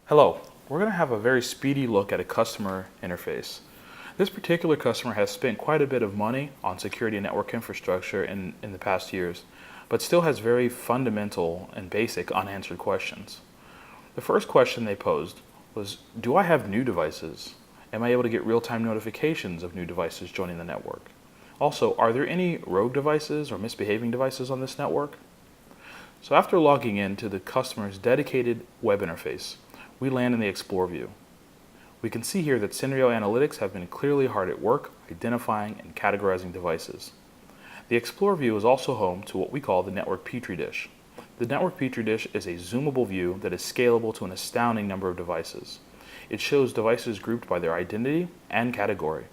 Hello, we're going to have a very speedy look at a customer interface. This particular customer has spent quite a bit of money on security and network infrastructure in the past years, but still has very fundamental and basic unanswered questions. The first question they posed was, do I have new devices? Am I able to get real-time notifications of new devices joining the network? Also, are there any rogue devices or misbehaving devices on this network? So after logging into the customer's dedicated web interface, we land in the Explore view. We can see here that Senrio Analytics have been clearly hard at work identifying and categorizing devices. The Explore view is also home to what we call the Network Petri Dish. The Network Petri Dish is a zoomable view that is scalable to an astounding number of devices. It shows devices grouped by their identity and category.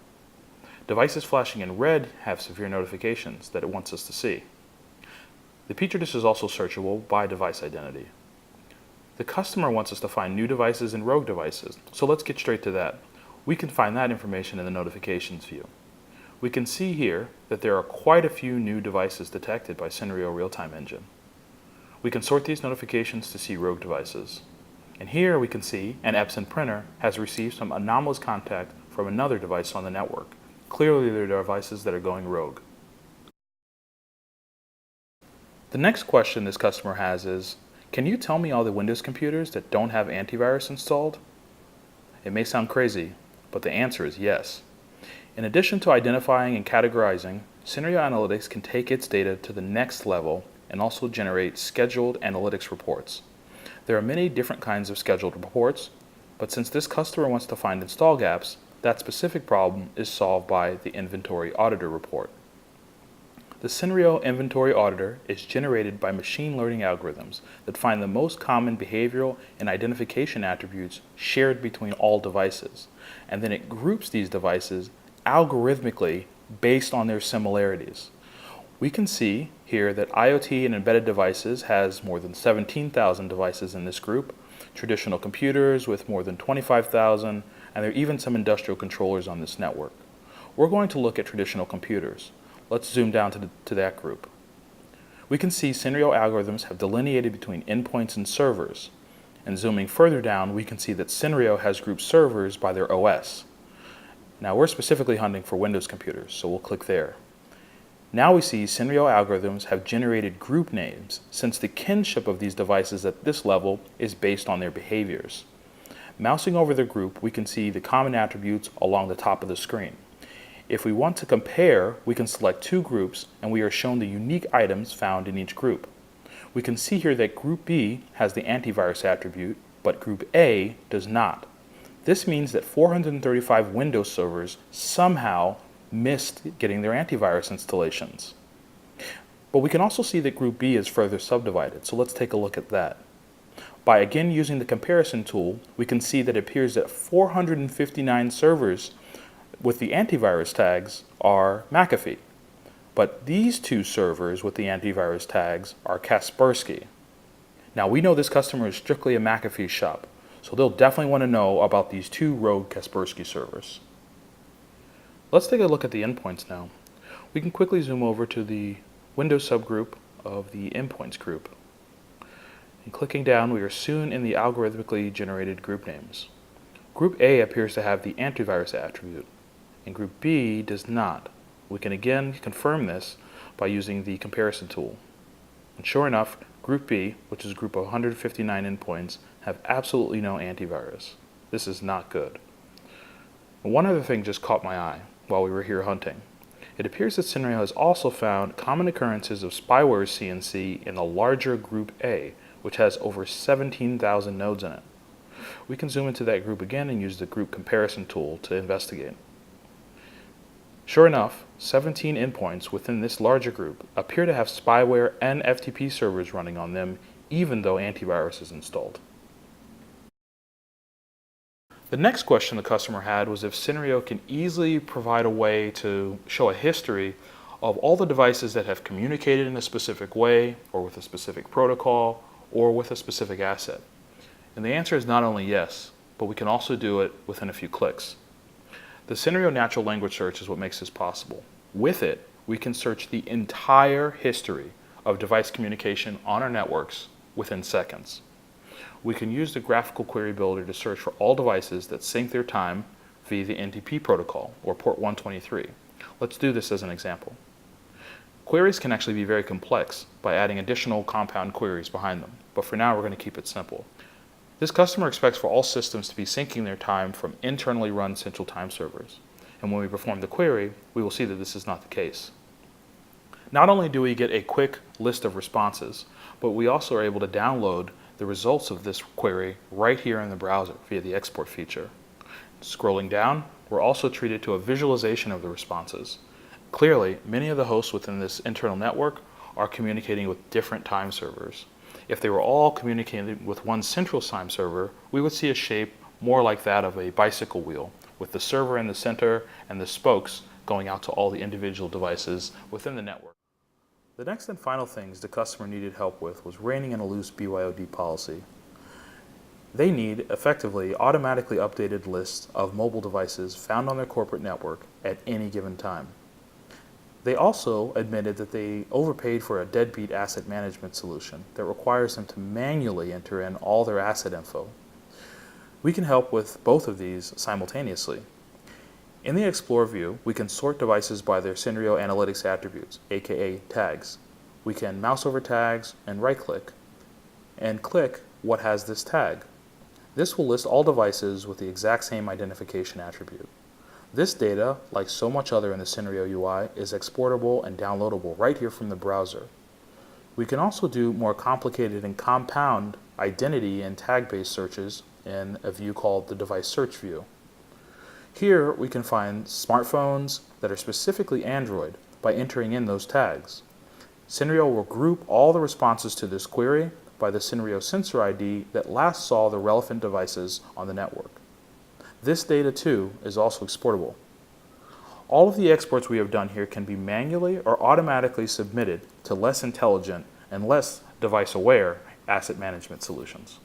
Devices flashing in red have severe notifications that it wants us to see. The Petri Dish is also searchable by device identity. The customer wants us to find new devices and rogue devices, so let's get straight to that. We can find that information in the notifications view. We can see here that there are quite a few new devices detected by Senrio Real-Time Engine. We can sort these notifications to see rogue devices. And here we can see an Epson printer has received some anomalous contact from another device on the network. Clearly there are devices that are going rogue. The next question this customer has is, can you tell me all the Windows computers that don't have antivirus installed? It may sound crazy, but the answer is yes. In addition to identifying and categorizing, Senrio Analytics can take its data to the next level and also generate scheduled analytics reports. There are many different kinds of scheduled reports, but since this customer wants to find install gaps, that specific problem is solved by the Inventory Auditor report. The Senrio Inventory Auditor is generated by machine learning algorithms that find the most common behavioral and identification attributes shared between all devices, and then it groups these devices algorithmically based on their similarities. We can see here that IoT and embedded devices has more than 17,000 devices in this group, traditional computers with more than 25,000, and there are even some industrial controllers on this network. We're going to look at traditional computers. Let's zoom down to that group. We can see Senrio algorithms have delineated between endpoints and servers. And zooming further down, we can see that Senrio has grouped servers by their OS. Now we're specifically hunting for Windows computers, so we'll click there. Now we see Senrio algorithms have generated group names, since the kinship of these devices at this level is based on their behaviors. Mousing over the group, we can see the common attributes along the top of the screen. If we want to compare, we can select two groups and we are shown the unique items found in each group. We can see here that Group B has the antivirus attribute, but Group A does not. This means that 435 Windows servers somehow missed getting their antivirus installations. But we can also see that Group B is further subdivided, so let's take a look at that. By again using the comparison tool, we can see that it appears that 459 servers with the antivirus tags are McAfee. But these two servers with the antivirus tags are Kaspersky. Now we know this customer is strictly a McAfee shop, so they'll definitely want to know about these two rogue Kaspersky servers. Let's take a look at the endpoints now. We can quickly zoom over to the Windows subgroup of the endpoints group. And clicking down, we are soon in the algorithmically generated group names. Group A appears to have the antivirus attribute, and Group B does not. We can again confirm this by using the comparison tool. And sure enough, Group B, which is a group of 159 endpoints, have absolutely no antivirus. This is not good. One other thing just caught my eye while we were here hunting. It appears that Senrio has also found common occurrences of spyware CNC in the larger Group A, which has over 17,000 nodes in it. We can zoom into that group again and use the group comparison tool to investigate. Sure enough, 17 endpoints within this larger group appear to have spyware and FTP servers running on them, even though antivirus is installed. The next question the customer had was if Senrio can easily provide a way to show a history of all the devices that have communicated in a specific way, or with a specific protocol, or with a specific asset. And the answer is not only yes, but we can also do it within a few clicks. The Senrio natural language search is what makes this possible. With it, we can search the entire history of device communication on our networks within seconds. We can use the graphical query builder to search for all devices that sync their time via the NTP protocol, or port 123. Let's do this as an example. Queries can actually be very complex by adding additional compound queries behind them, but for now we're going to keep it simple. This customer expects for all systems to be syncing their time from internally run central time servers. And when we perform the query, we will see that this is not the case. Not only do we get a quick list of responses, but we also are able to download the results of this query right here in the browser via the export feature. Scrolling down, we're also treated to a visualization of the responses. Clearly, many of the hosts within this internal network are communicating with different time servers. If they were all communicating with one central time server, we would see a shape more like that of a bicycle wheel, with the server in the center and the spokes going out to all the individual devices within the network. The next and final things the customer needed help with was reining in a loose BYOD policy. They need, effectively, automatically updated lists of mobile devices found on their corporate network at any given time. They also admitted that they overpaid for a deadbeat asset management solution that requires them to manually enter in all their asset info. We can help with both of these simultaneously. In the Explore view, we can sort devices by their Senrio Analytics attributes, aka tags. We can mouse over tags and right-click, and click what has this tag. This will list all devices with the exact same identification attribute. This data, like so much other in the Senrio UI, is exportable and downloadable right here from the browser. We can also do more complicated and compound identity and tag-based searches in a view called the Device Search view. Here we can find smartphones that are specifically Android by entering in those tags. Senrio will group all the responses to this query by the Senrio sensor ID that last saw the relevant devices on the network. This data too is also exportable. All of the exports we have done here can be manually or automatically submitted to less intelligent and less device-aware asset management solutions.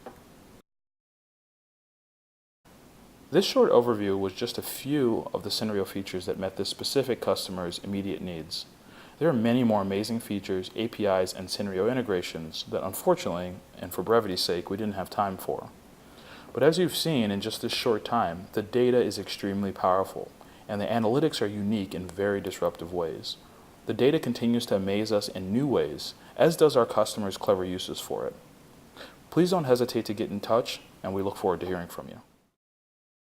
This short overview was just a few of the Senrio features that met this specific customer's immediate needs. There are many more amazing features, APIs, and Senrio integrations that unfortunately, and for brevity's sake, we didn't have time for. But as you've seen in just this short time, the data is extremely powerful, and the analytics are unique in very disruptive ways. The data continues to amaze us in new ways, as does our customers' clever uses for it. Please don't hesitate to get in touch, and we look forward to hearing from you.